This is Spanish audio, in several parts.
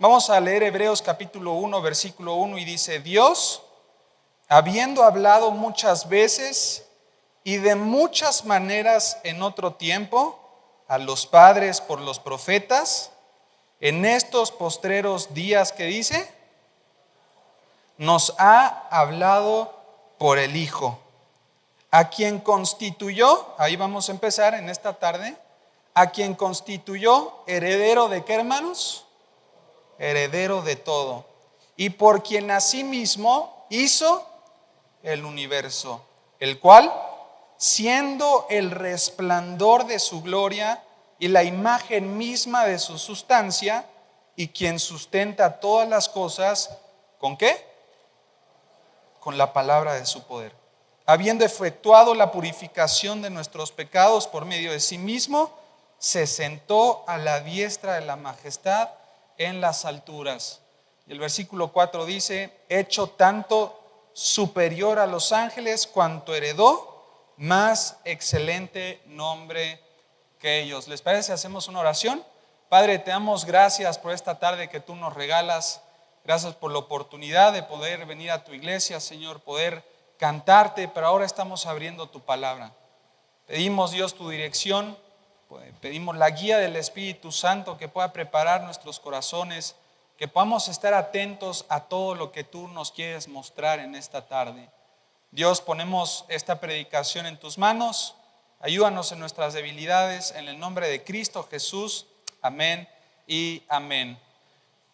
Vamos a leer Hebreos capítulo 1, versículo 1 y dice: Dios, habiendo hablado muchas veces y de muchas maneras en otro tiempo a los padres por los profetas, en estos postreros días, ¿qué dice? Nos ha hablado por el Hijo, a quien constituyó, ahí vamos a empezar en esta tarde, a quien constituyó heredero de ¿qué, hermanos? Heredero de todo, y por quien asimismo hizo el universo, el cual, siendo el resplandor de su gloria y la imagen misma de su sustancia, y quien sustenta todas las cosas, ¿con qué? Con la palabra de su poder. Habiendo efectuado la purificación de nuestros pecados por medio de sí mismo, se sentó a la diestra de la majestad en las alturas. Y el versículo 4 dice: hecho tanto superior a los ángeles cuanto heredó más excelente nombre que ellos. ¿Les parece si hacemos una oración? Padre, te damos gracias por esta tarde que tú nos regalas. Gracias por la oportunidad de poder venir a tu iglesia, Señor, poder cantarte, pero ahora estamos abriendo tu palabra. Pedimos, Dios, tu dirección, pedimos la guía del Espíritu Santo que pueda preparar nuestros corazones, que podamos estar atentos a todo lo que tú nos quieres mostrar en esta tarde. Dios, ponemos esta predicación en tus manos, ayúdanos en nuestras debilidades, en el nombre de Cristo Jesús, amén y amén.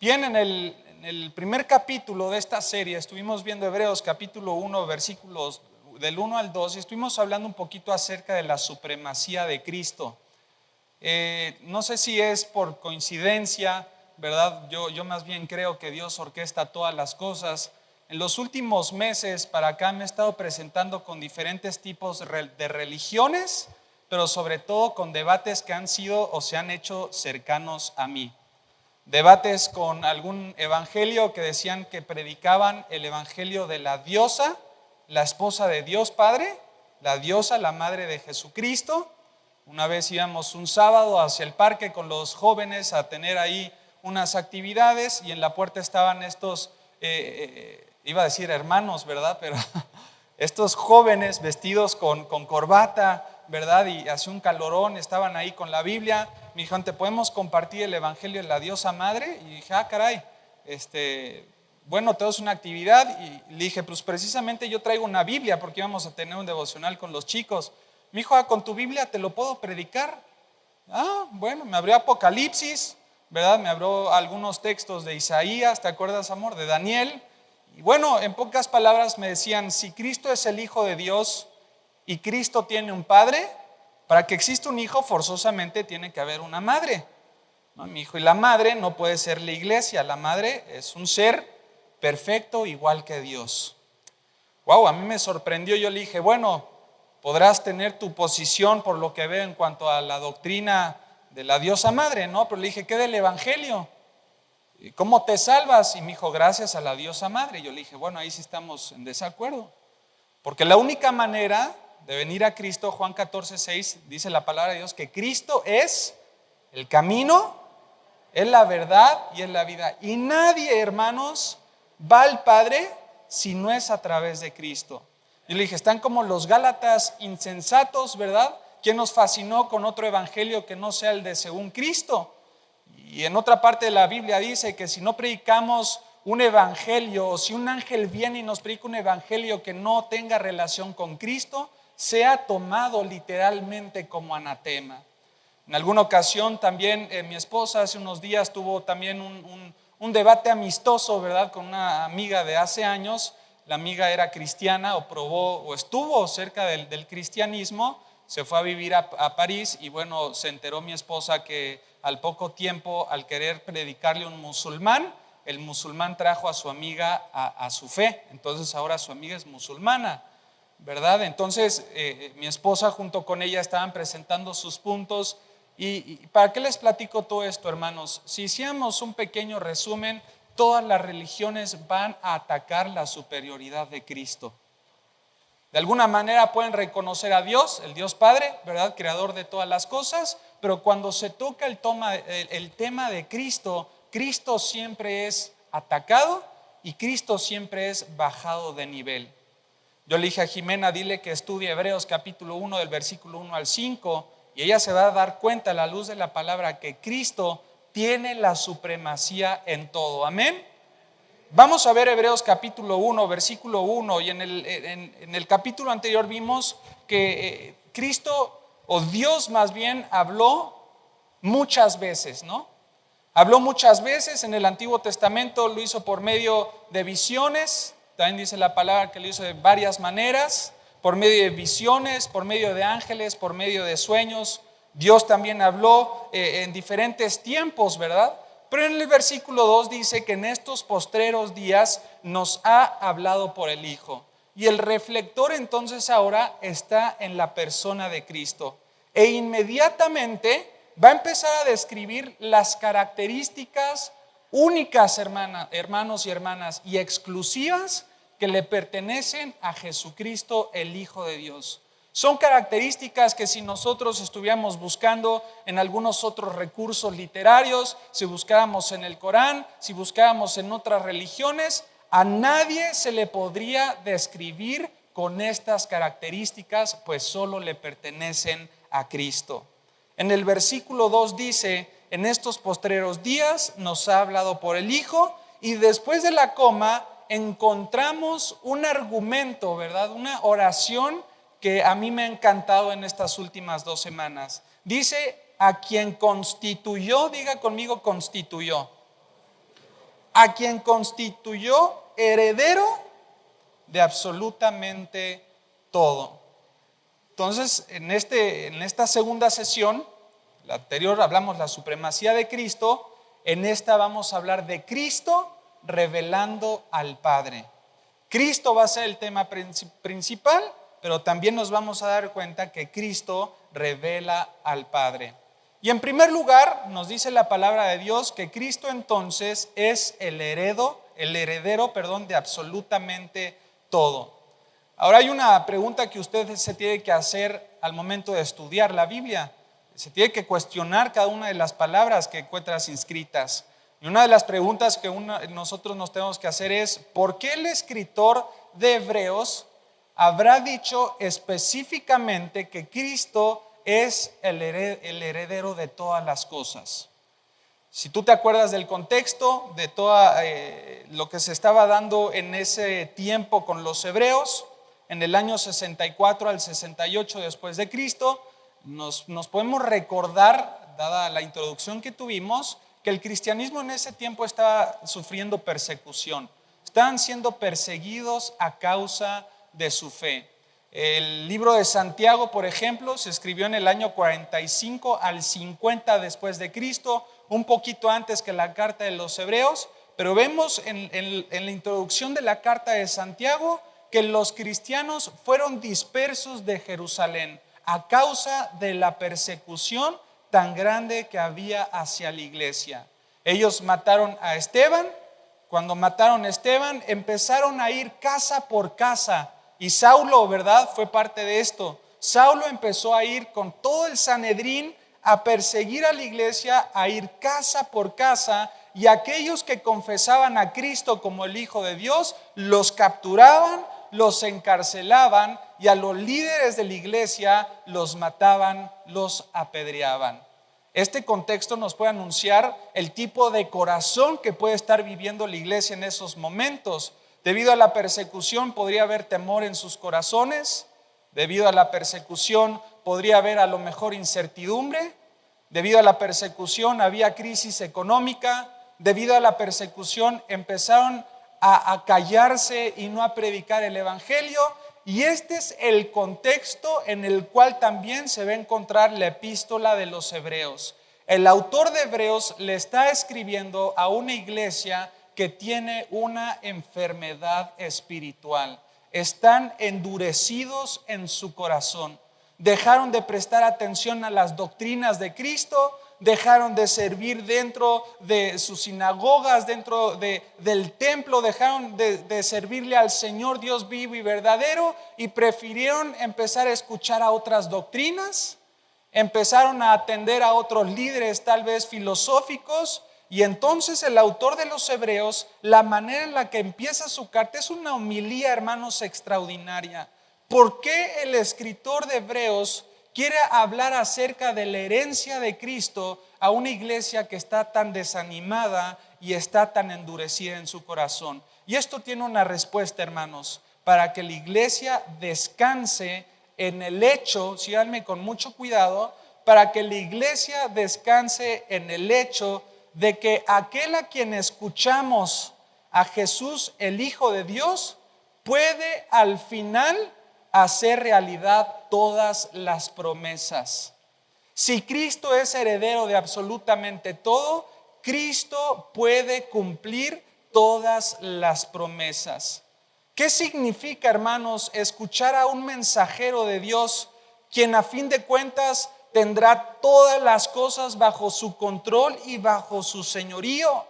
Bien, en el primer capítulo de esta serie estuvimos viendo Hebreos capítulo 1, versículos del 1 al 2, y estuvimos hablando un poquito acerca de la supremacía de Cristo. No sé si es por coincidencia, ¿verdad? Yo más bien creo que Dios orquesta todas las cosas. En los últimos meses para acá me he estado presentando con diferentes tipos de religiones, pero sobre todo con debates que han sido o se han hecho cercanos a mí. Debates con algún evangelio que decían que predicaban el evangelio de la diosa, la esposa de Dios Padre, la diosa, la madre de Jesucristo. Una vez íbamos un sábado hacia el parque con los jóvenes a tener ahí unas actividades y en la puerta estaban estos, iba a decir hermanos, ¿verdad? Pero estos jóvenes vestidos con corbata, ¿verdad? Y hace un calorón, estaban ahí con la Biblia. Me dijeron: ¿te podemos compartir el evangelio de la diosa madre? Y dije: ah, caray, bueno, tenemos una actividad. Y le dije: pues precisamente yo traigo una Biblia porque íbamos a tener un devocional con los chicos. Me dijo: ah, con tu Biblia te lo puedo predicar. Ah, bueno, me abrió Apocalipsis, ¿verdad? Me abrió algunos textos de Isaías, ¿te acuerdas, amor? De Daniel. Y bueno, en pocas palabras me decían: si Cristo es el Hijo de Dios y Cristo tiene un padre, para que exista un hijo forzosamente tiene que haber una madre, ¿no? Mi hijo, y la madre no puede ser la iglesia, la madre es un ser perfecto igual que Dios. Wow, a mí me sorprendió. Yo le dije: bueno, podrás tener tu posición por lo que veo en cuanto a la doctrina de la diosa madre, ¿no? Pero le dije: ¿qué del evangelio? ¿Y cómo te salvas? Y me dijo: gracias a la diosa madre. Y yo le dije: bueno, ahí sí estamos en desacuerdo, porque la única manera de venir a Cristo, Juan 14:6, dice la palabra de Dios que Cristo es el camino, es la verdad y es la vida. Y nadie, hermanos, va al Padre si no es a través de Cristo. Yo le dije: están como los Gálatas insensatos, ¿verdad? ¿Quién nos fascinó con otro evangelio que no sea el de según Cristo? Y en otra parte de la Biblia dice que si no predicamos un evangelio, o si un ángel viene y nos predica un evangelio que no tenga relación con Cristo, sea tomado literalmente como anatema. En alguna ocasión también mi esposa hace unos días tuvo también un debate amistoso, ¿verdad? Con una amiga de hace años. La amiga era cristiana o probó o estuvo cerca del cristianismo, se fue a vivir a París y bueno, se enteró mi esposa que al poco tiempo, al querer predicarle a un musulmán, el musulmán trajo a su amiga a su fe. Entonces ahora su amiga es musulmana, ¿verdad? Entonces mi esposa junto con ella estaban presentando sus puntos. ¿Y para qué les platico todo esto, hermanos? Si hiciéramos un pequeño resumen, todas las religiones van a atacar la superioridad de Cristo. De alguna manera pueden reconocer a Dios, el Dios Padre, ¿verdad? Creador de todas las cosas, pero cuando se toca el tema de Cristo, Cristo siempre es atacado y Cristo siempre es bajado de nivel. Yo le dije a Jimena, dile que estudie Hebreos capítulo 1 del versículo 1 al 5 y ella se va a dar cuenta a la luz de la palabra que Cristo tiene la supremacía en todo. Amén. Vamos a ver Hebreos capítulo 1, versículo 1 y en el capítulo anterior vimos que Cristo o Dios más bien habló muchas veces, ¿no? Habló muchas veces en el Antiguo Testamento, lo hizo por medio de visiones, también dice la palabra que lo hizo de varias maneras, por medio de visiones, por medio de ángeles, por medio de sueños. Dios también habló en diferentes tiempos, ¿verdad? Pero en el versículo 2 dice que en estos postreros días nos ha hablado por el Hijo. Y el reflector entonces ahora está en la persona de Cristo. E inmediatamente va a empezar a describir las características únicas, hermanos y hermanas, y exclusivas que le pertenecen a Jesucristo, el Hijo de Dios. Son características que si nosotros estuviéramos buscando en algunos otros recursos literarios, si buscáramos en el Corán, si buscáramos en otras religiones, a nadie se le podría describir con estas características, pues solo le pertenecen a Cristo. En el versículo 2 dice, en estos postreros días nos ha hablado por el Hijo, y después de la coma encontramos un argumento, ¿verdad? Una oración que a mí me ha encantado en estas últimas 2 semanas. Dice, a quien constituyó, diga conmigo, constituyó. A quien constituyó heredero de absolutamente todo. Entonces, en esta segunda sesión, la anterior hablamos de la supremacía de Cristo, en esta vamos a hablar de Cristo revelando al Padre. Cristo va a ser el tema principal, pero también nos vamos a dar cuenta que Cristo revela al Padre. Y en primer lugar, nos dice la palabra de Dios que Cristo entonces es el heredero, de absolutamente todo. Ahora hay una pregunta que usted se tiene que hacer al momento de estudiar la Biblia. Se tiene que cuestionar cada una de las palabras que encuentras inscritas. Y una de las preguntas que nosotros nos tenemos que hacer es, ¿por qué el escritor de Hebreos habrá dicho específicamente que Cristo es el heredero de todas las cosas? Si tú te acuerdas del contexto, de todo lo que se estaba dando en ese tiempo con los hebreos, en el año 64 al 68 después de Cristo, nos podemos recordar, dada la introducción que tuvimos, que el cristianismo en ese tiempo estaba sufriendo persecución. Estaban siendo perseguidos a causa de su fe. El libro de Santiago, por ejemplo, se escribió en el año 45 al 50 después de Cristo, un poquito antes que la carta de los Hebreos, pero vemos en la introducción de la carta de Santiago que los cristianos fueron dispersos de Jerusalén a causa de la persecución tan grande que había hacia la iglesia. Ellos mataron a Esteban. Cuando mataron a Esteban, empezaron a ir casa por casa. Y Saulo, ¿verdad?, fue parte de esto. Saulo empezó a ir con todo el Sanedrín a perseguir a la iglesia, a ir casa por casa, y aquellos que confesaban a Cristo como el Hijo de Dios, los capturaban, los encarcelaban, y a los líderes de la iglesia los mataban, los apedreaban. Este contexto nos puede anunciar el tipo de corazón que puede estar viviendo la iglesia en esos momentos. Debido a la persecución podría haber temor en sus corazones. Debido a la persecución podría haber a lo mejor incertidumbre. Debido a la persecución había crisis económica. Debido a la persecución empezaron a callarse y no a predicar el evangelio. Y este es el contexto en el cual también se va a encontrar la epístola de los Hebreos. El autor de Hebreos le está escribiendo a una iglesia que tiene una enfermedad espiritual. Están endurecidos en su corazón. Dejaron de prestar atención a las doctrinas de Cristo, dejaron de servir dentro de sus sinagogas, dentro del templo, dejaron de servirle al Señor Dios vivo y verdadero y prefirieron empezar a escuchar a otras doctrinas, empezaron a atender a otros líderes tal vez filosóficos, Y entonces el autor de los Hebreos, la manera en la que empieza su carta es una homilía, hermanos, extraordinaria. ¿Por qué el escritor de Hebreos quiere hablar acerca de la herencia de Cristo a una iglesia que está tan desanimada y está tan endurecida en su corazón? Y esto tiene una respuesta, hermanos, para que la iglesia descanse en el hecho, síganme con mucho cuidado, para que la iglesia descanse en el hecho de que aquel a quien escuchamos, a Jesús, el Hijo de Dios, puede al final hacer realidad todas las promesas. Si Cristo es heredero de absolutamente todo, Cristo puede cumplir todas las promesas. ¿Qué significa, hermanos, escuchar a un mensajero de Dios, quien a fin de cuentas tendrá todas las cosas bajo su control y bajo su señorío?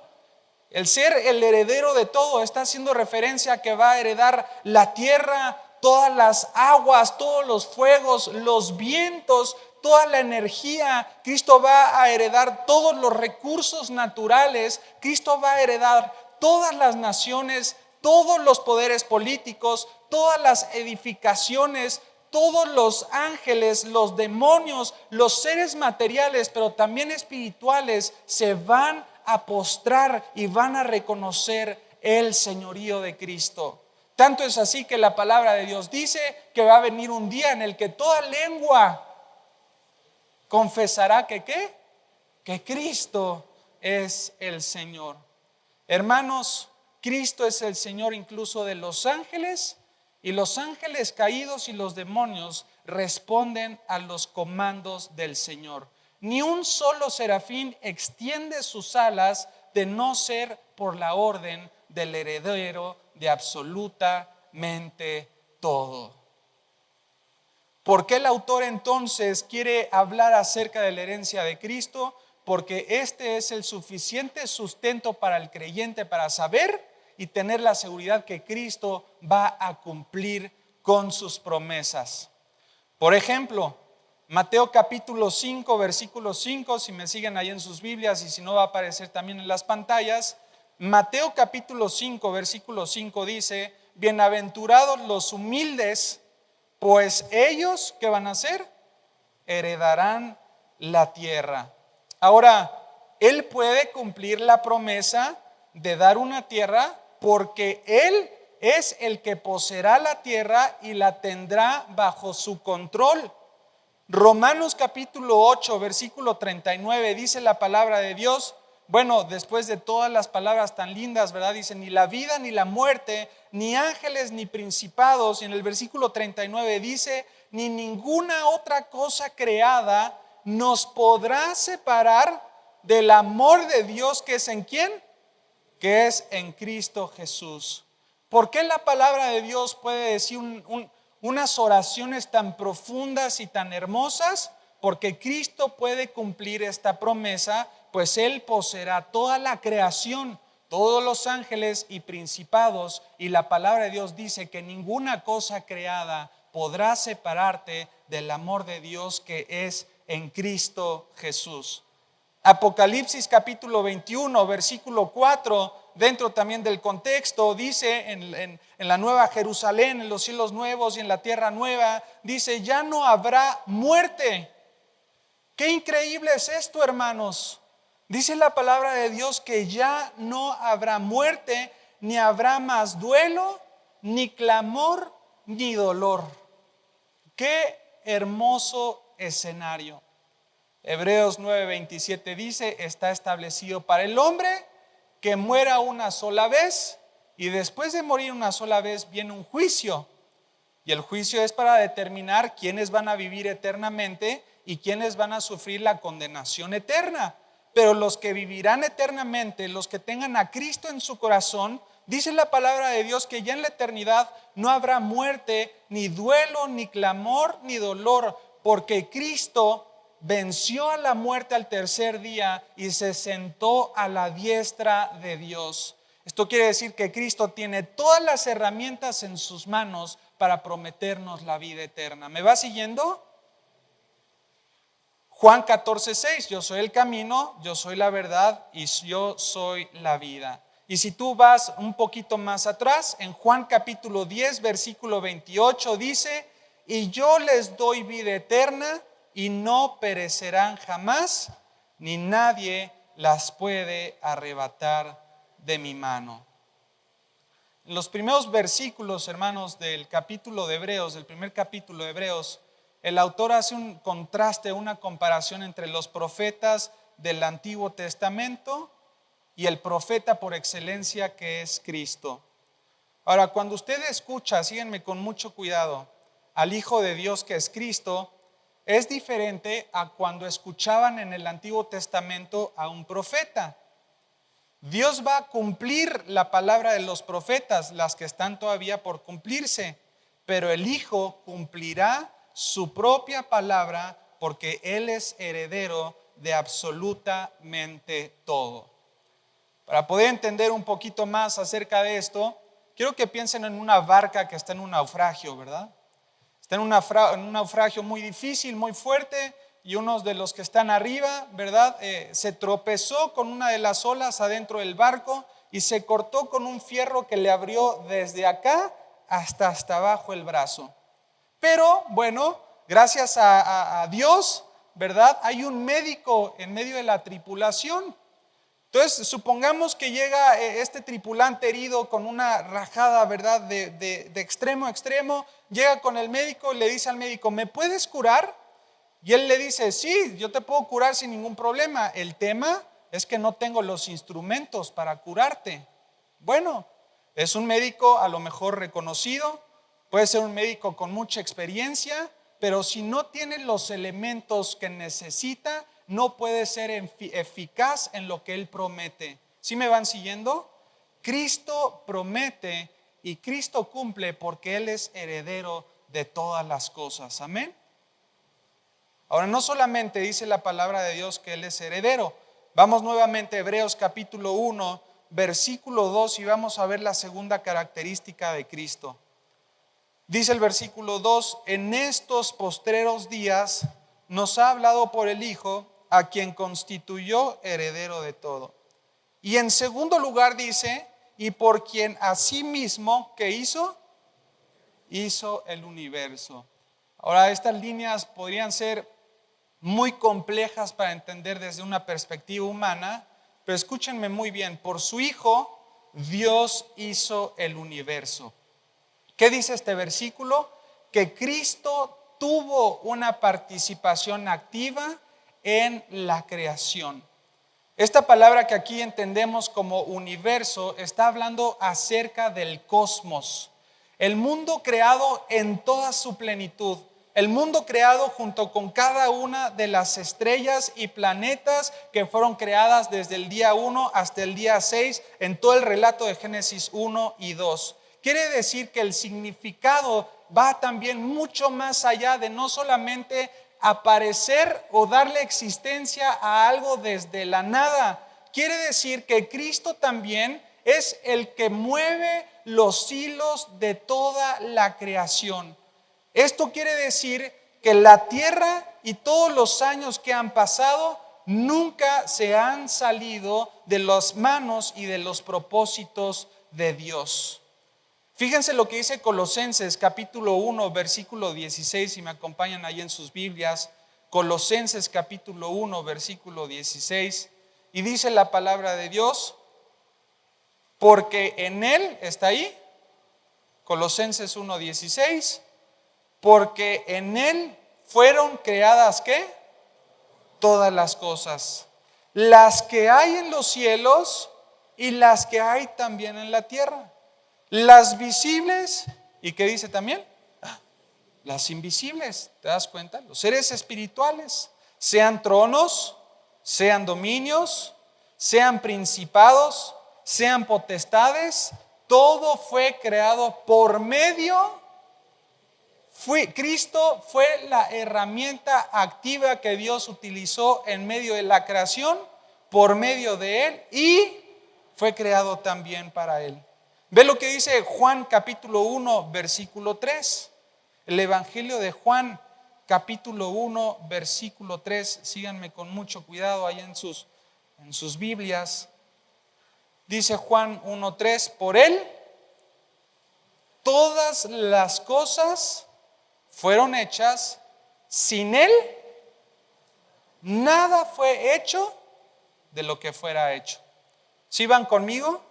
El ser el heredero de todo está haciendo referencia a que va a heredar la tierra, todas las aguas, todos los fuegos, los vientos, toda la energía. Cristo va a heredar todos los recursos naturales. Cristo va a heredar todas las naciones, todos los poderes políticos, todas las edificaciones, todos los ángeles, los demonios, los seres materiales, pero también espirituales, se van a postrar y van a reconocer el señorío de Cristo. Tanto es así que la palabra de Dios dice que va a venir un día en el que toda lengua confesará que ¿qué? Que Cristo es el Señor. Hermanos, Cristo es el Señor incluso de los ángeles, y los ángeles caídos y los demonios responden a los comandos del Señor. Ni un solo serafín extiende sus alas de no ser por la orden del heredero de absolutamente todo. ¿Por qué el autor entonces quiere hablar acerca de la herencia de Cristo? Porque este es el suficiente sustento para el creyente para saber y tener la seguridad que Cristo va a cumplir con sus promesas. Por ejemplo, Mateo capítulo 5, versículo 5, si me siguen ahí en sus Biblias, y si no va a aparecer también en las pantallas. Mateo capítulo 5, versículo 5 dice: bienaventurados los humildes, pues ellos, ¿qué van a hacer? Heredarán la tierra. Ahora, Él puede cumplir la promesa de dar una tierra porque Él es el que poseerá la tierra y la tendrá bajo su control. Romanos capítulo 8, versículo 39 dice la palabra de Dios. Bueno, después de todas las palabras tan lindas, ¿verdad? Dice: ni la vida ni la muerte, ni ángeles ni principados. Y en el versículo 39 dice: ni ninguna otra cosa creada nos podrá separar del amor de Dios que es en ¿quién? Que es en Cristo Jesús. ¿Por qué la palabra de Dios puede decir unas oraciones tan profundas y tan hermosas? Porque Cristo puede cumplir esta promesa, pues Él poseerá toda la creación, todos los ángeles y principados, y la palabra de Dios dice que ninguna cosa creada podrá separarte del amor de Dios que es en Cristo Jesús. Apocalipsis capítulo 21, versículo 4, dentro también del contexto, dice en la nueva Jerusalén, en los cielos nuevos y en la tierra nueva, dice: ya no habrá muerte. Qué increíble es esto, hermanos. Dice la palabra de Dios que ya no habrá muerte, ni habrá más duelo, ni clamor, ni dolor. Qué hermoso escenario. Hebreos 9:27 dice: está establecido para el hombre que muera una sola vez, y después de morir una sola vez viene un juicio. Y el juicio es para determinar quiénes van a vivir eternamente y quiénes van a sufrir la condenación eterna. Pero los que vivirán eternamente, los que tengan a Cristo en su corazón, dice la palabra de Dios que ya en la eternidad no habrá muerte, ni duelo, ni clamor, ni dolor, porque Cristo venció a la muerte al tercer día y se sentó a la diestra de Dios. Esto quiere decir que Cristo tiene todas las herramientas en sus manos para prometernos la vida eterna. ¿Me va siguiendo? Juan 14:6, yo soy el camino, yo soy la verdad y yo soy la vida. Y si tú vas un poquito más atrás, en Juan capítulo 10, versículo 28 dice, y yo les doy vida eterna y no perecerán jamás, ni nadie las puede arrebatar de mi mano. En los primeros versículos, hermanos, del capítulo de Hebreos, del primer capítulo de Hebreos, el autor hace un contraste, una comparación entre los profetas del Antiguo Testamento y el profeta por excelencia que es Cristo. Ahora, cuando usted escucha, síganme con mucho cuidado, al Hijo de Dios que es Cristo, es diferente a cuando escuchaban en el Antiguo Testamento a un profeta. Dios va a cumplir la palabra de los profetas, las que están todavía por cumplirse, pero el Hijo cumplirá su propia palabra porque Él es heredero de absolutamente todo. Para poder entender un poquito más acerca de esto, quiero que piensen en una barca que está en un naufragio, ¿verdad? Está en un naufragio muy difícil, muy fuerte, y uno de los que están arriba, ¿verdad? Se tropezó con una de las olas adentro del barco y se cortó con un fierro que le abrió desde acá hasta abajo el brazo. Pero bueno, gracias a Dios, ¿verdad? Hay un médico en medio de la tripulación. Entonces, supongamos que llega este tripulante herido con una rajada, ¿verdad? De extremo a extremo. Llega con el médico y le dice al médico, ¿me puedes curar? Y él le dice, sí, yo te puedo curar sin ningún problema. El tema es que no tengo los instrumentos para curarte. Bueno, es un médico a lo mejor reconocido, puede ser un médico con mucha experiencia, pero si no tiene los elementos que necesita, no puede ser eficaz en lo que Él promete. ¿Sí me van siguiendo? Cristo promete y Cristo cumple porque Él es heredero de todas las cosas. Amén. Ahora, no solamente dice la palabra de Dios que Él es heredero. Vamos nuevamente a Hebreos capítulo 1, versículo 2 y vamos a ver la segunda característica de Cristo. Dice el versículo 2, en estos postreros días nos ha hablado por el Hijo, a quien constituyó heredero de todo. Y en segundo lugar dice, y por quien asimismo, ¿qué hizo? Hizo el universo. Ahora, estas líneas podrían ser muy complejas para entender desde una perspectiva humana, pero escúchenme muy bien, por su Hijo, Dios hizo el universo. ¿Qué dice este versículo? Que Cristo tuvo una participación activa en la creación. Esta palabra que aquí entendemos como universo está hablando acerca del cosmos, el mundo creado en toda su plenitud, el mundo creado junto con cada una de las estrellas y planetas que fueron creadas desde el día 1 hasta el día 6 en todo el relato de Génesis 1 y 2. Quiere decir que el significado va también mucho más allá de no solamente aparecer o darle existencia a algo desde la nada. Quiere decir que Cristo también es el que mueve los hilos de toda la creación. Esto quiere decir que la tierra y todos los años que han pasado nunca se han salido de las manos y de los propósitos de Dios. Fíjense lo que dice Colosenses capítulo 1 versículo 16, si me acompañan ahí en sus Biblias. Colosenses capítulo 1 versículo 16, y dice la palabra de Dios, porque en Él, ¿está ahí? Colosenses 1, 16, porque en Él fueron creadas, ¿qué? Todas las cosas, las que hay en los cielos y las que hay también en la tierra. Las visibles, ¿y qué dice también? Las invisibles, ¿te das cuenta? Los seres espirituales, sean tronos, sean dominios, sean principados, sean potestades, todo fue creado por medio. Cristo fue la herramienta activa que Dios utilizó en medio de la creación, por medio de Él, y fue creado también para Él. Ve lo que dice Juan capítulo 1 versículo 3. El Evangelio de Juan capítulo 1, versículo 3. Síganme con mucho cuidado ahí en sus Biblias. Dice Juan 1:3, por Él todas las cosas fueron hechas, sin Él nada fue hecho de lo que fuera hecho. ¿Sí van conmigo?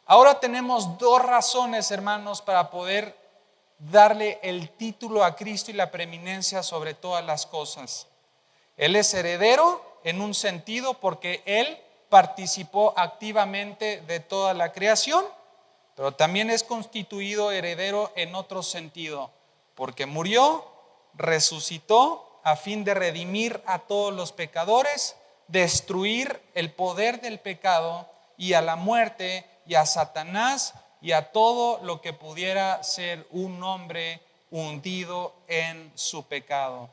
Ahora tenemos dos razones, hermanos, para poder darle el título a Cristo y la preeminencia sobre todas las cosas. Él es heredero en un sentido porque Él participó activamente de toda la creación, pero también es constituido heredero en otro sentido, porque murió, resucitó a fin de redimir a todos los pecadores, destruir el poder del pecado y a la muerte y a Satanás y a todo lo que pudiera ser un hombre hundido en su pecado.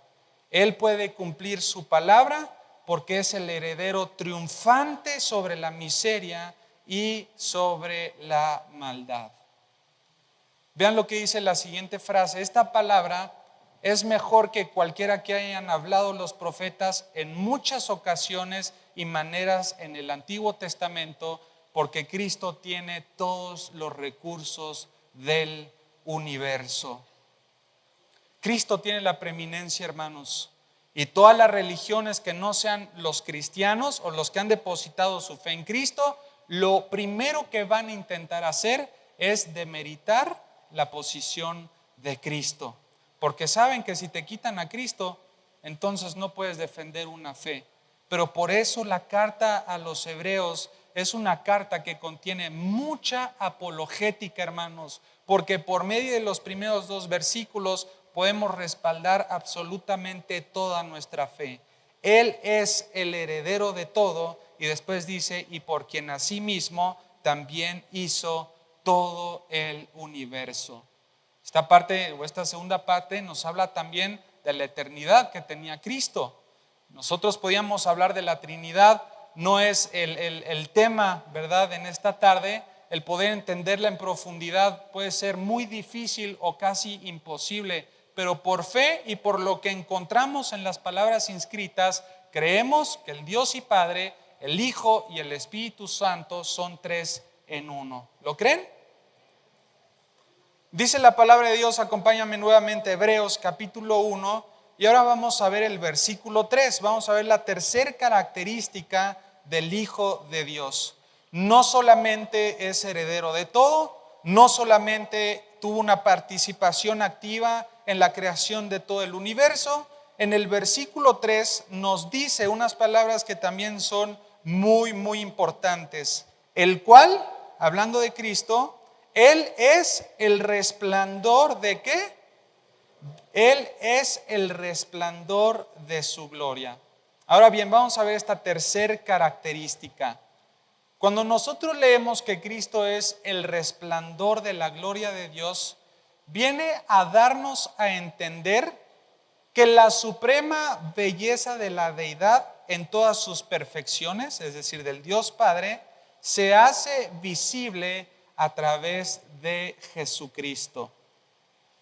Él puede cumplir su palabra porque es el heredero triunfante sobre la miseria y sobre la maldad. Vean lo que dice la siguiente frase: esta palabra es mejor que cualquiera que hayan hablado los profetas en muchas ocasiones y maneras en el Antiguo Testamento, porque Cristo tiene todos los recursos del universo. Cristo tiene la preeminencia, hermanos, y todas las religiones que no sean los cristianos o los que han depositado su fe en Cristo, lo primero que van a intentar hacer es demeritar la posición de Cristo, porque saben que si te quitan a Cristo, entonces no puedes defender una fe. Pero por eso la carta a los hebreos es una carta que contiene mucha apologética, hermanos, porque por medio de los primeros dos versículos podemos respaldar absolutamente toda nuestra fe. Él es el heredero de todo, y después dice, y por quien asimismo también hizo todo el universo. Esta parte o esta segunda parte nos habla también de la eternidad que tenía Cristo. Nosotros podíamos hablar de la Trinidad, no es el tema, ¿verdad?, en esta tarde. El poder entenderla en profundidad puede ser muy difícil o casi imposible, pero por fe y por lo que encontramos en las palabras inscritas, creemos que el Dios y Padre, el Hijo y el Espíritu Santo son tres en uno. ¿Lo creen? Dice la palabra de Dios, acompáñame nuevamente, Hebreos capítulo 1, y ahora vamos a ver el versículo 3, vamos a ver la tercera característica del Hijo de Dios. No solamente es heredero de todo, no solamente tuvo una participación activa en la creación de todo el universo. En el versículo 3 nos dice unas palabras que también son muy, muy importantes. El cual, hablando de Cristo, Él es el resplandor ¿de qué? Él es el resplandor de su gloria. Ahora bien, vamos a ver esta tercera característica. Cuando nosotros leemos que Cristo es el resplandor de la gloria de Dios, viene a darnos a entender que la suprema belleza de la deidad en todas sus perfecciones, es decir, del Dios Padre, se hace visible a través de Jesucristo.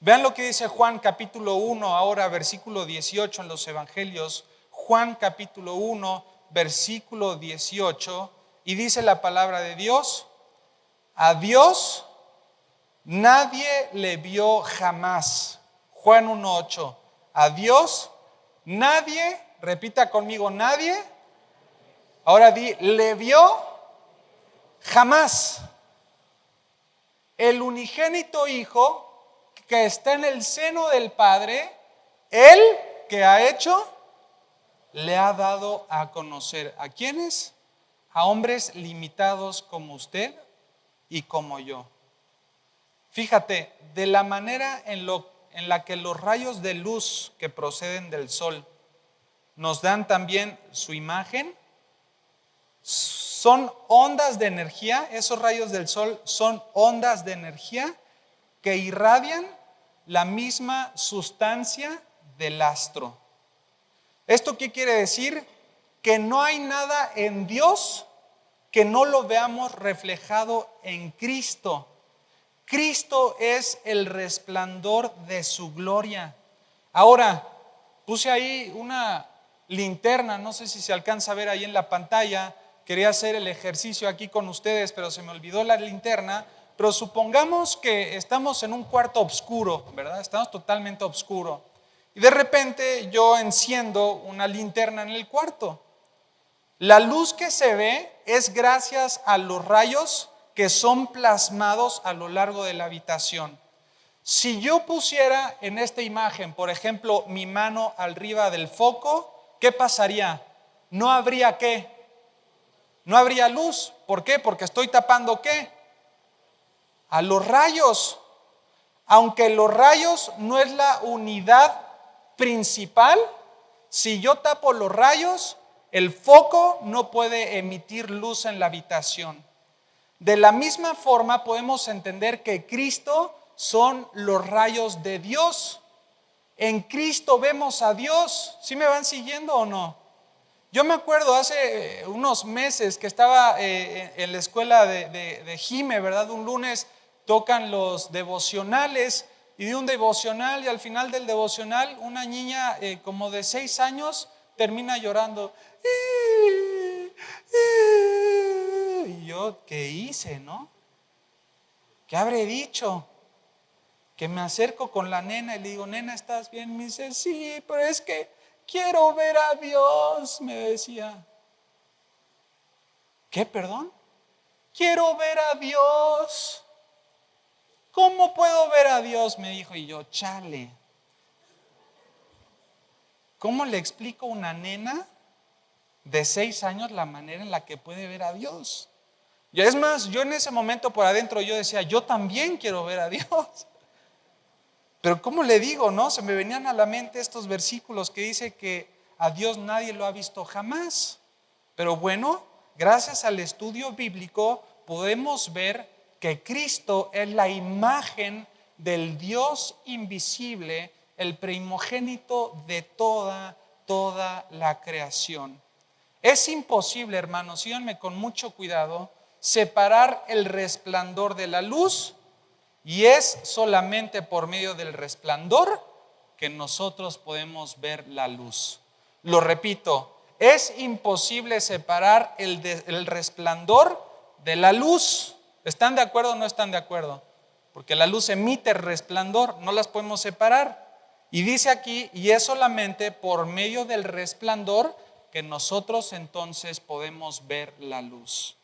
Vean lo que dice Juan capítulo 1, ahora versículo 18 en los evangelios. Juan capítulo 1, versículo 18, y dice la palabra de Dios: a Dios nadie le vio jamás. Juan 1:8. A Dios nadie, repita conmigo, nadie. Ahora le vio jamás. El unigénito Hijo que está en el seno del Padre, Él que ha hecho, le ha dado a conocer. ¿A quiénes? A hombres limitados como usted y como yo. Fíjate, de la manera en la que los rayos de luz que proceden del sol nos dan también su imagen, son ondas de energía. Esos rayos del sol son ondas de energía que irradian la misma sustancia del astro. ¿Esto qué quiere decir? Que no hay nada en Dios que no lo veamos reflejado en Cristo. Cristo es el resplandor de su gloria. Ahora, puse ahí una linterna, no sé si se alcanza a ver ahí en la pantalla. Quería hacer el ejercicio aquí con ustedes, pero se me olvidó la linterna. Pero supongamos que estamos en un cuarto oscuro, ¿verdad? Estamos totalmente oscuro. Y de repente yo enciendo una linterna en el cuarto. La luz que se ve es gracias a los rayos que son plasmados a lo largo de la habitación. Si yo pusiera en esta imagen, por ejemplo, mi mano arriba del foco, ¿qué pasaría? No habría ¿qué? No habría luz. ¿Por qué? Porque estoy tapando ¿qué? A los rayos. Aunque los rayos no es la unidad principal, si yo tapo los rayos, el foco no puede emitir luz en la habitación. De la misma forma podemos entender que Cristo son los rayos de Dios. En Cristo vemos a Dios. ¿Sí me van siguiendo o no? Yo me acuerdo hace unos meses que estaba en la escuela de Jime, ¿verdad? Un lunes tocan los devocionales y de un devocional, y al final del devocional una niña como de 6 años termina llorando. Y yo, ¿qué hice, no? ¿Qué habré dicho? Que me acerco con la nena y le digo, nena, ¿estás bien? Me dice, sí, pero es que quiero ver a Dios, me decía. ¿Qué, perdón? Quiero ver a Dios. ¿Cómo puedo ver a Dios? Me dijo, y yo, chale. ¿Cómo le explico a una nena de 6 años la manera en la que puede ver a Dios? Y es más, yo en ese momento por adentro yo decía, yo también quiero ver a Dios. Pero ¿cómo le digo, no? Se me venían a la mente estos versículos que dice que a Dios nadie lo ha visto jamás. Pero bueno, gracias al estudio bíblico podemos ver que Cristo es la imagen del Dios invisible, el primogénito de toda la creación. Es imposible, hermanos, síganme con mucho cuidado, separar el resplandor de la luz. Y es solamente por medio del resplandor que nosotros podemos ver la luz. Lo repito, es imposible separar el resplandor de la luz. ¿Están de acuerdo o no están de acuerdo? Porque la luz emite resplandor, no las podemos separar. Y dice aquí, y es solamente por medio del resplandor que nosotros entonces podemos ver la luz.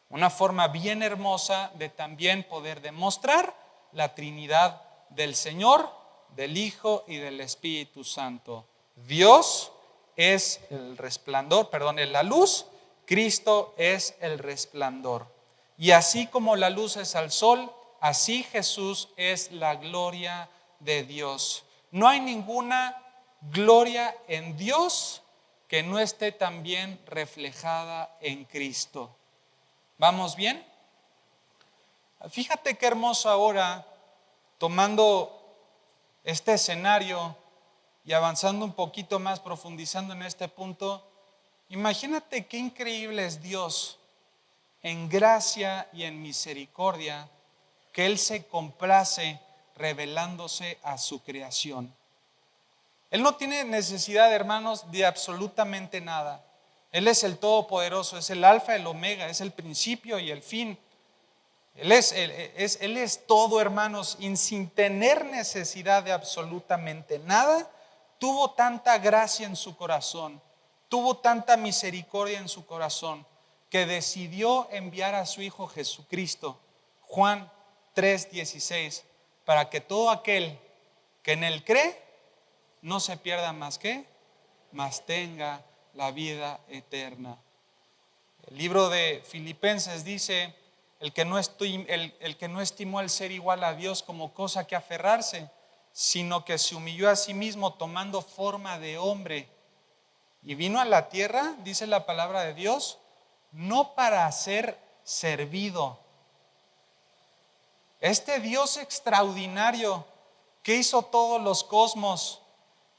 Una forma bien hermosa de también poder demostrar la Trinidad del Señor, del Hijo y del Espíritu Santo. Dios es el resplandor, es la luz, Cristo es el resplandor. Y así como la luz es al sol, así Jesús es la gloria de Dios. No hay ninguna gloria en Dios que no esté también reflejada en Cristo. ¿Vamos bien? Fíjate qué hermoso ahora, tomando este escenario y avanzando un poquito más, profundizando en este punto. Imagínate qué increíble es Dios en gracia y en misericordia, que Él se complace revelándose a su creación. Él no tiene necesidad, hermanos, de absolutamente nada. Él es el Todopoderoso, es el Alfa, el Omega, es el principio y el fin. Él es todo, hermanos, y sin tener necesidad de absolutamente nada, tuvo tanta gracia en su corazón, tuvo tanta misericordia en su corazón, que decidió enviar a su Hijo Jesucristo, Juan 3:16, para que todo aquel que en Él cree, no se pierda más tenga la vida eterna. El libro de Filipenses dice, el que no estimó el ser igual a Dios como cosa que aferrarse, sino que se humilló a sí mismo tomando forma de hombre y vino a la tierra, dice la palabra de Dios, no para ser servido. Este Dios extraordinario que hizo todos los cosmos,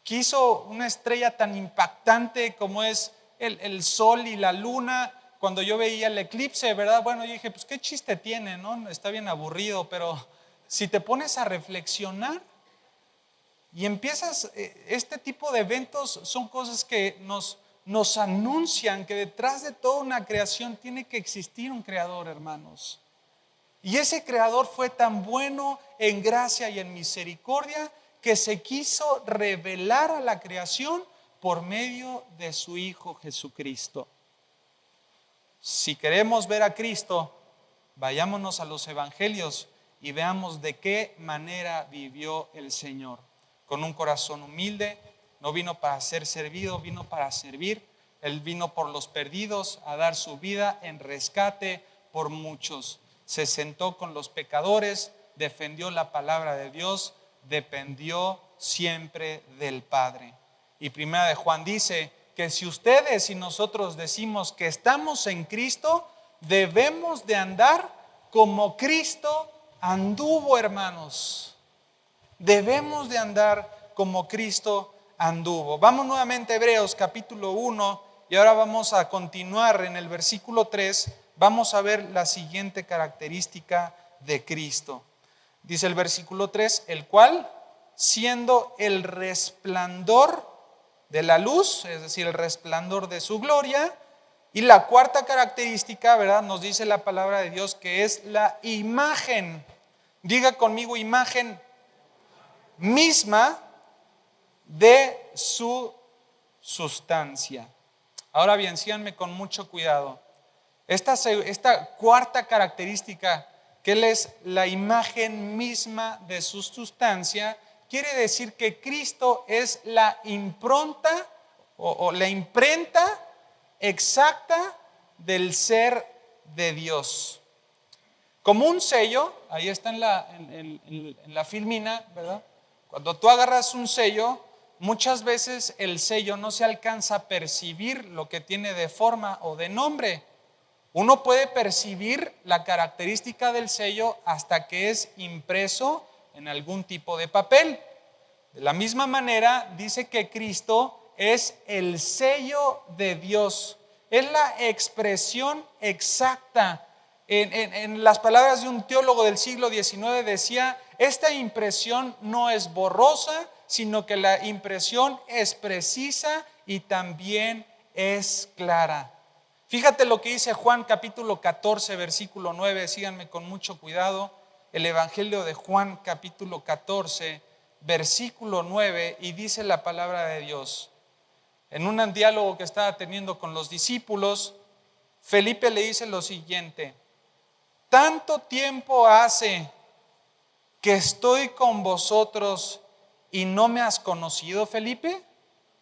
que hizo una estrella tan impactante como es el sol y la luna. Cuando yo veía el eclipse, ¿verdad? Bueno, yo dije, pues qué chiste tiene, ¿no? Está bien aburrido, pero si te pones a reflexionar, Y empiezas, este tipo de eventos son cosas que nos anuncian que detrás de toda una creación tiene que existir un creador, hermanos. Y ese creador fue tan bueno en gracia y en misericordia que se quiso revelar a la creación por medio de su Hijo Jesucristo. Si queremos ver a Cristo, vayámonos a los evangelios y veamos de qué manera vivió el Señor. Con un corazón humilde, no vino para ser servido, vino para servir. Él vino por los perdidos a dar su vida en rescate por muchos. Se sentó con los pecadores, defendió la palabra de Dios, dependió siempre del Padre. Y Primera de Juan dice que si ustedes y nosotros decimos que estamos en Cristo, debemos de andar como Cristo anduvo, hermanos. Debemos de andar como Cristo anduvo. Vamos nuevamente a Hebreos capítulo 1 y ahora vamos a continuar en el versículo 3. Vamos a ver la siguiente característica de Cristo. Dice el versículo 3, el cual, siendo el resplandor de la luz, es decir, el resplandor de su gloria, y la cuarta característica, ¿verdad? Nos dice la palabra de Dios que es la imagen. Diga conmigo, imagen misma de su sustancia. Ahora bien, síganme con mucho cuidado. Esta cuarta característica, que Él es la imagen misma de su sustancia, quiere decir que Cristo es la impronta o la imprenta exacta del ser de Dios. Como un sello, ahí está en la filmina, ¿verdad? Cuando tú agarras un sello, muchas veces el sello no se alcanza a percibir lo que tiene de forma o de nombre. Uno puede percibir la característica del sello hasta que es impreso en algún tipo de papel. De la misma manera, dice que Cristo es el sello de Dios. Es la expresión exacta. En las palabras de un teólogo del siglo XIX decía, esta impresión no es borrosa, sino que la impresión es precisa y también es clara. Fíjate lo que dice Juan capítulo 14, versículo 9, síganme con mucho cuidado, el Evangelio de Juan capítulo 14, versículo 9, y dice la palabra de Dios. En un diálogo que estaba teniendo con los discípulos, Felipe le dice lo siguiente: tanto tiempo hace que estoy con vosotros y no me has conocido, Felipe.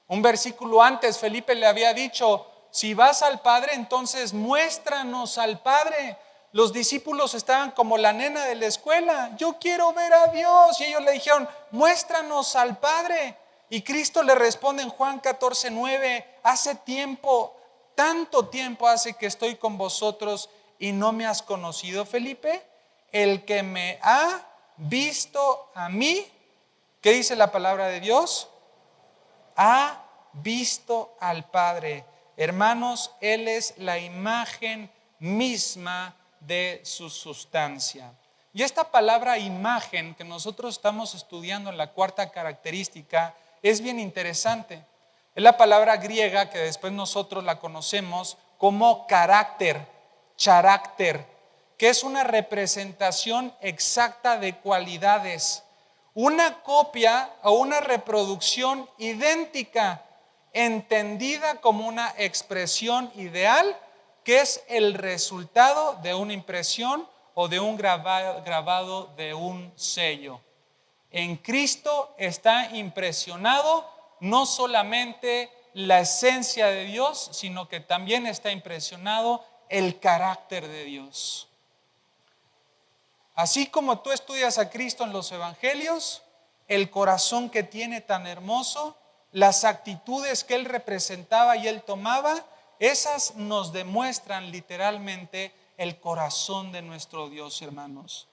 Un versículo antes Felipe le había dicho, si vas al Padre, entonces muéstranos al Padre. Los discípulos estaban como la nena de la escuela, yo quiero ver a Dios, y ellos le dijeron, muéstranos al Padre. Y Cristo le responde en Juan 14, 9, hace tiempo, tanto tiempo hace que estoy con vosotros y no me has conocido, Felipe. El que me ha visto a mí, ¿qué dice la palabra de Dios? Ha visto al Padre. Hermanos, Él es la imagen misma de su sustancia. Y esta palabra imagen que nosotros estamos estudiando en la cuarta característica es bien interesante. Es la palabra griega que después nosotros la conocemos como carácter, que es una representación exacta de cualidades, una copia o una reproducción idéntica, entendida como una expresión ideal, que es el resultado de una impresión o de un grabado de un sello. En Cristo está impresionado no solamente la esencia de Dios, sino que también está impresionado el carácter de Dios. Así como tú estudias a Cristo en los evangelios, el corazón que tiene tan hermoso, las actitudes que Él representaba y Él tomaba, esas nos demuestran literalmente el corazón de nuestro Dios, hermanos.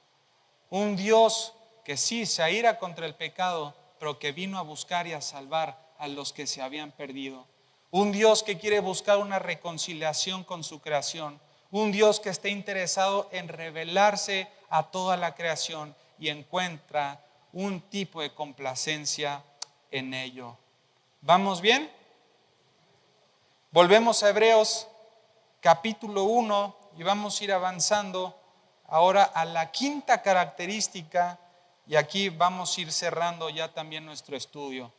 Un Dios que sí se aira contra el pecado, pero que vino a buscar y a salvar a los que se habían perdido. Un Dios que quiere buscar una reconciliación con su creación. Un Dios que está interesado en revelarse a toda la creación y encuentra un tipo de complacencia en ello. ¿Vamos bien? Volvemos a Hebreos capítulo 1 y vamos a ir avanzando ahora a la quinta característica, y aquí vamos a ir cerrando ya también nuestro estudio.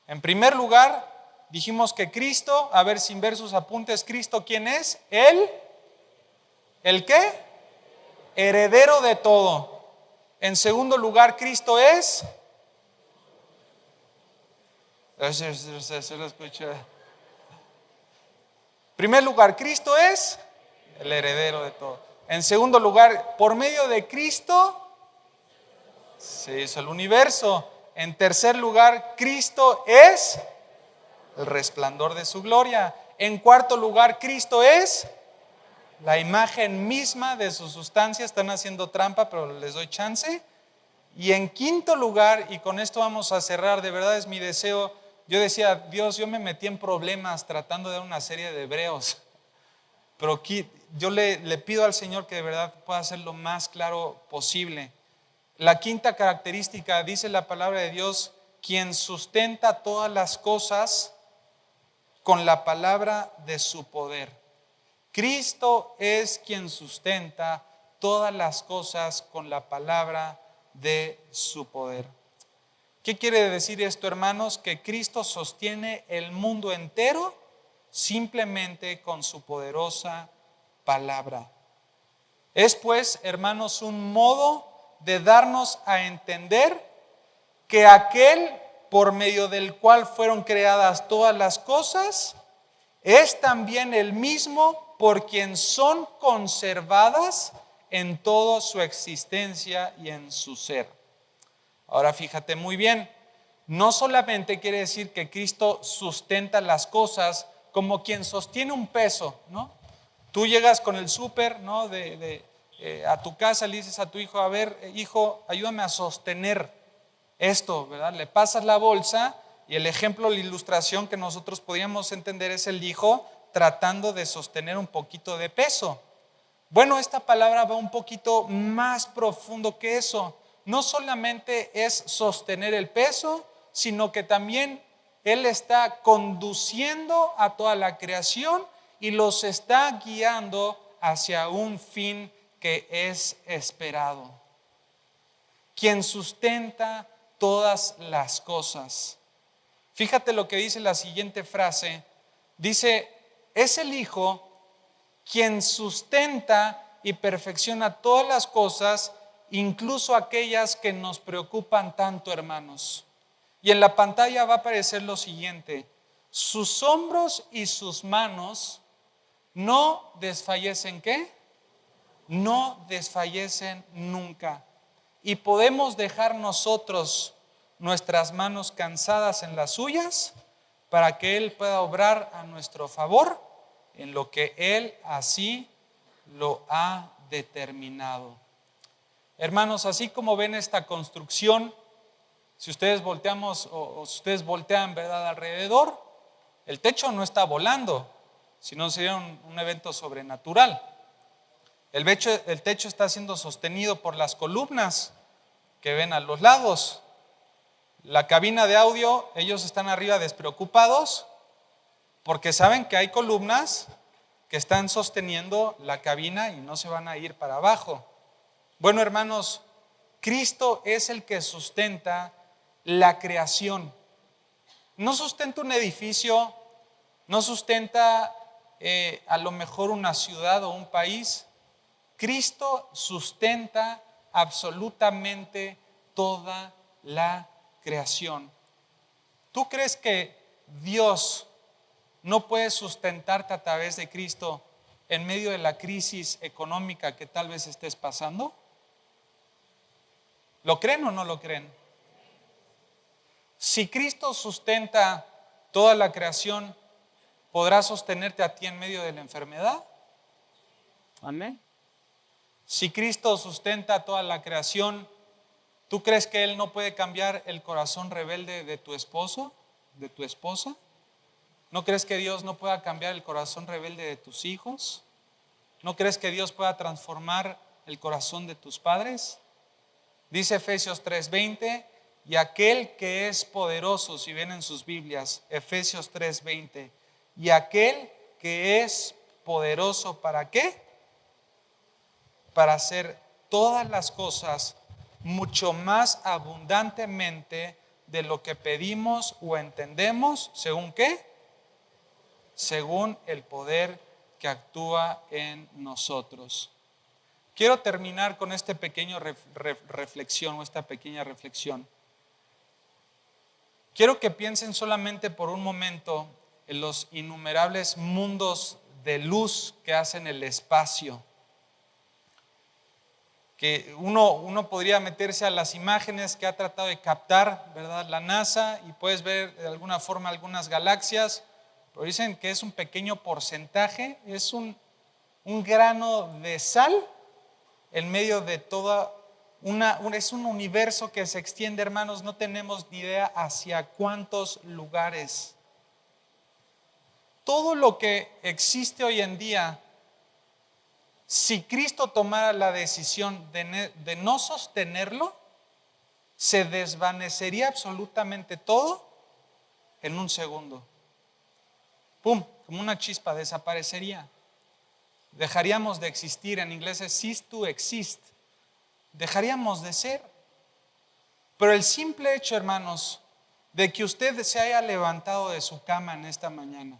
En primer lugar, dijimos que Cristo, a ver, sin ver sus apuntes, Cristo, ¿quién es? ¿El qué? Heredero de todo. En segundo lugar, Cristo es. Se lo escucha. En primer lugar, Cristo es el heredero de todo. En segundo lugar, por medio de Cristo se hizo el universo. En tercer lugar, Cristo es el resplandor de su gloria. En cuarto lugar, Cristo es la imagen misma de su sustancia. Están haciendo trampa, pero les doy chance. Y en quinto lugar, y con esto vamos a cerrar, de verdad es mi deseo. Yo decía, Dios, yo me metí en problemas tratando de dar una serie de hebreos, pero aquí yo le pido al Señor que de verdad pueda hacer lo más claro posible. La quinta característica, dice la palabra de Dios, quien sustenta todas las cosas con la palabra de su poder. Cristo es quien sustenta todas las cosas con la palabra de su poder. ¿Qué quiere decir esto, hermanos? Que Cristo sostiene el mundo entero simplemente con su poderosa palabra. Es pues, hermanos, un modo de darnos a entender que aquel por medio del cual fueron creadas todas las cosas es también el mismo por quien son conservadas en toda su existencia y en su ser. Ahora fíjate muy bien, no solamente quiere decir que Cristo sustenta las cosas como quien sostiene un peso, ¿no? Tú llegas con el súper, ¿no? A tu casa, le dices a tu hijo, a ver, hijo, ayúdame a sostener esto, ¿verdad? Le pasas la bolsa y el ejemplo, la ilustración que nosotros podíamos entender es el hijo tratando de sostener un poquito de peso. Bueno, esta palabra va un poquito más profundo que eso. No solamente es sostener el peso, sino que también Él está conduciendo a toda la creación y los está guiando hacia un fin que es esperado. Quien sustenta todas las cosas. Fíjate lo que dice la siguiente frase. Dice, es el Hijo quien sustenta y perfecciona todas las cosas, incluso aquellas que nos preocupan tanto, hermanos. Y en la pantalla va a aparecer lo siguiente: sus hombros y sus manos no desfallecen, ¿qué? No desfallecen nunca. Y podemos dejar nosotros nuestras manos cansadas en las suyas para que Él pueda obrar a nuestro favor en lo que Él así lo ha determinado. Hermanos, así como ven esta construcción, si ustedes volteamos o si ustedes voltean, ¿verdad?, alrededor, el techo no está volando, sino sería un evento sobrenatural. El techo está siendo sostenido por las columnas que ven a los lados. La cabina de audio, ellos están arriba despreocupados porque saben que hay columnas que están sosteniendo la cabina y no se van a ir para abajo. Bueno, hermanos, Cristo es el que sustenta la creación. No sustenta un edificio, no sustenta a lo mejor una ciudad o un país. Cristo sustenta absolutamente toda la creación. ¿Tú crees que Dios no puede sustentarte a través de Cristo en medio de la crisis económica que tal vez estés pasando? ¿Lo creen o no lo creen? Si Cristo sustenta toda la creación, ¿podrá sostenerte a ti en medio de la enfermedad? Amén. Si Cristo sustenta toda la creación, ¿tú crees que Él no puede cambiar el corazón rebelde de tu esposo, de tu esposa? ¿No crees que Dios no pueda cambiar el corazón rebelde de tus hijos? ¿No crees que Dios pueda transformar el corazón de tus padres? Dice Efesios 3:20 y aquel que es poderoso, si ven en sus Biblias, Efesios 3:20, y aquel que es poderoso, ¿para qué? Para hacer todas las cosas mucho más abundantemente de lo que pedimos o entendemos, ¿según qué? Según el poder que actúa en nosotros. Quiero terminar con esta pequeña reflexión o esta pequeña reflexión. Quiero que piensen solamente por un momento en los innumerables mundos de luz que hacen el espacio. Que uno podría meterse a las imágenes que ha tratado de captar, ¿verdad?, la NASA, y puedes ver de alguna forma algunas galaxias, pero dicen que es un pequeño porcentaje, es un grano de sal en medio de toda es un universo que se extiende, hermanos, no tenemos ni idea hacia cuántos lugares. Todo lo que existe hoy en día, si Cristo tomara la decisión de no sostenerlo, se desvanecería absolutamente todo en un segundo. ¡Pum! Como una chispa, desaparecería. Dejaríamos de existir. En inglés es cease to exist. Dejaríamos de ser. Pero el simple hecho, hermanos, de que usted se haya levantado de su cama en esta mañana,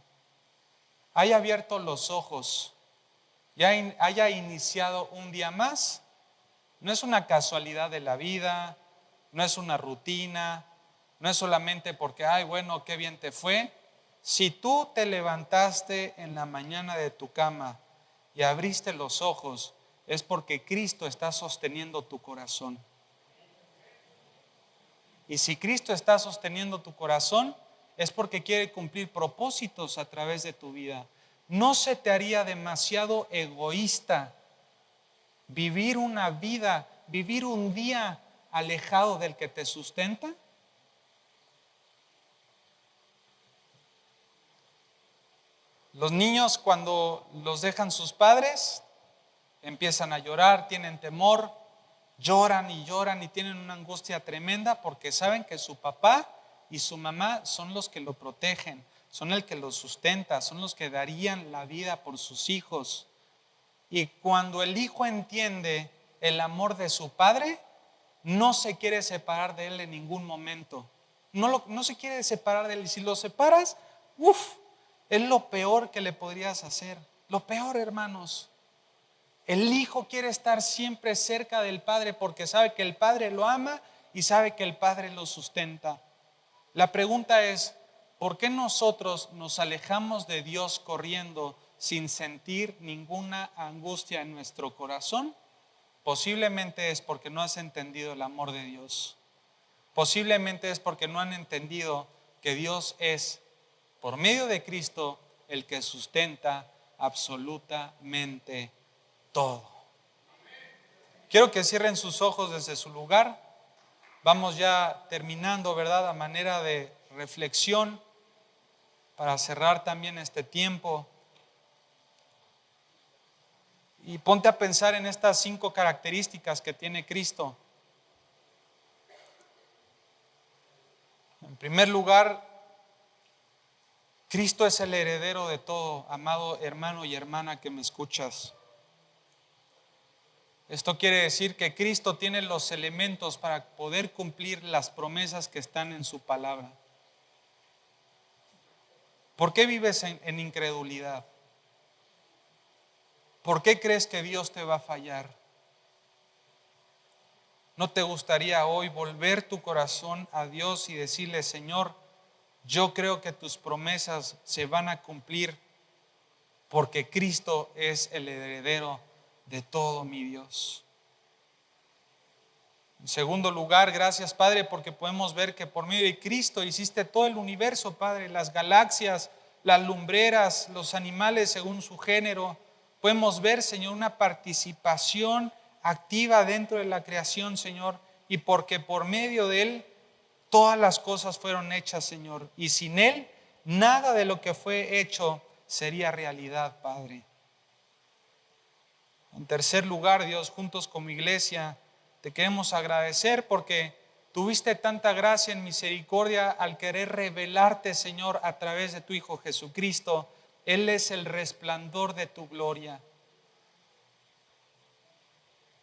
haya abierto los ojos y haya iniciado un día más, no es una casualidad de la vida, no es una rutina, no es solamente porque, ay, bueno, qué bien te fue. Si tú te levantaste en la mañana de tu cama y abriste los ojos, es porque Cristo está sosteniendo tu corazón. Y si Cristo está sosteniendo tu corazón, es porque quiere cumplir propósitos a través de tu vida. ¿No se te haría demasiado egoísta vivir una vida, vivir un día alejado del que te sustenta? Los niños, cuando los dejan sus padres, empiezan a llorar, tienen temor, lloran y tienen una angustia tremenda porque saben que su papá y su mamá son los que lo protegen, son el que lo sustenta, son los que darían la vida por sus hijos. Y cuando el hijo entiende el amor de su padre, no se quiere separar de él en ningún momento. No se quiere separar de él. Y si lo separas, es lo peor que le podrías hacer. Lo peor, hermanos. El hijo quiere estar siempre cerca del padre porque sabe que el padre lo ama y sabe que el padre lo sustenta. La pregunta es, ¿por qué nosotros nos alejamos de Dios corriendo sin sentir ninguna angustia en nuestro corazón? Posiblemente es porque no has entendido el amor de Dios. Posiblemente es porque no han entendido que Dios es, por medio de Cristo, el que sustenta absolutamente todo. Quiero que cierren sus ojos desde su lugar. Vamos ya terminando, ¿verdad? A manera de reflexión para cerrar también este tiempo. Y ponte a pensar en estas 5 características que tiene Cristo. En primer lugar, Cristo es el heredero de todo, amado hermano y hermana que me escuchas. Esto quiere decir que Cristo tiene los elementos para poder cumplir las promesas que están en su palabra. ¿Por qué vives en incredulidad? ¿Por qué crees que Dios te va a fallar? ¿No te gustaría hoy volver tu corazón a Dios y decirle, Señor, yo creo que tus promesas se van a cumplir porque Cristo es el heredero de todo, mi Dios? En segundo lugar, gracias, Padre, porque podemos ver que por medio de Cristo hiciste todo el universo, Padre, las galaxias, las lumbreras, los animales según su género. Podemos ver, Señor, una participación activa dentro de la creación, Señor, y porque por medio de Él todas las cosas fueron hechas, Señor, y sin Él nada de lo que fue hecho sería realidad, Padre. En tercer lugar, Dios, juntos como iglesia, te queremos agradecer porque Tuviste tanta gracia y misericordia al querer revelarte, Señor, a través de tu Hijo Jesucristo. Él es el resplandor de tu gloria.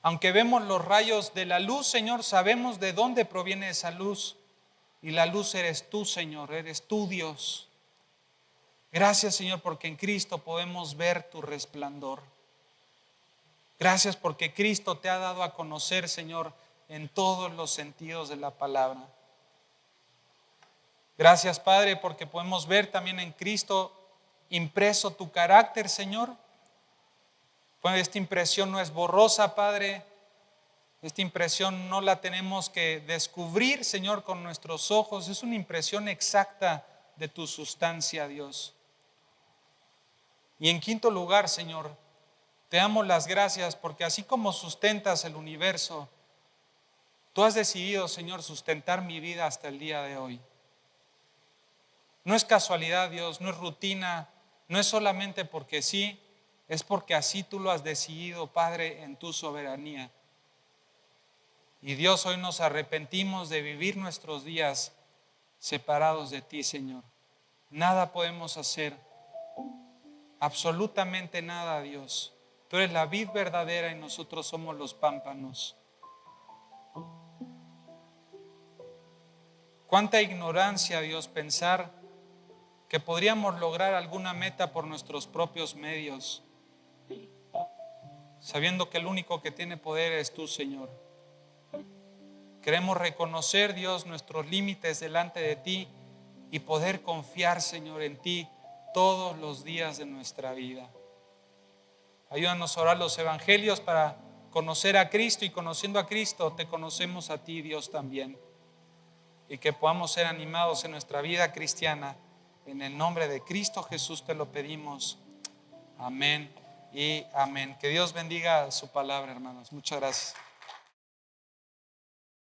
Aunque vemos los rayos de la luz, Señor, sabemos de dónde proviene esa luz. Y la luz eres tú, Señor, eres tú, Dios. Gracias, Señor, porque en Cristo podemos ver tu resplandor. Gracias porque Cristo te ha dado a conocer, Señor, en todos los sentidos de la palabra. Gracias, Padre, porque podemos ver también en Cristo impreso tu carácter, Señor. Pues esta impresión no es borrosa, Padre. Esta impresión no la tenemos que descubrir, Señor, con nuestros ojos. Es una impresión exacta de tu sustancia, Dios. Y en quinto lugar, Señor, te damos las gracias porque así como sustentas el universo, tú has decidido, Señor, sustentar mi vida hasta el día de hoy. No es casualidad, Dios, no es rutina, no es solamente porque sí, es porque así tú lo has decidido, Padre, en tu soberanía. Y Dios, hoy nos arrepentimos de vivir nuestros días separados de ti, Señor. Nada podemos hacer, absolutamente nada, Dios. Tú eres la vid verdadera y nosotros somos los pámpanos. Cuánta ignorancia, Dios, pensar que podríamos lograr alguna meta por nuestros propios medios, sabiendo que el único que tiene poder es tú, Señor. Queremos reconocer, Dios, nuestros límites delante de ti y poder confiar, Señor, en ti todos los días de nuestra vida. Ayúdanos a orar los evangelios para conocer a Cristo, y conociendo a Cristo te conocemos a ti, Dios, también. Y que podamos ser animados en nuestra vida cristiana. En el nombre de Cristo Jesús te lo pedimos. Amén y amén. Que Dios bendiga su palabra, hermanos. Muchas gracias.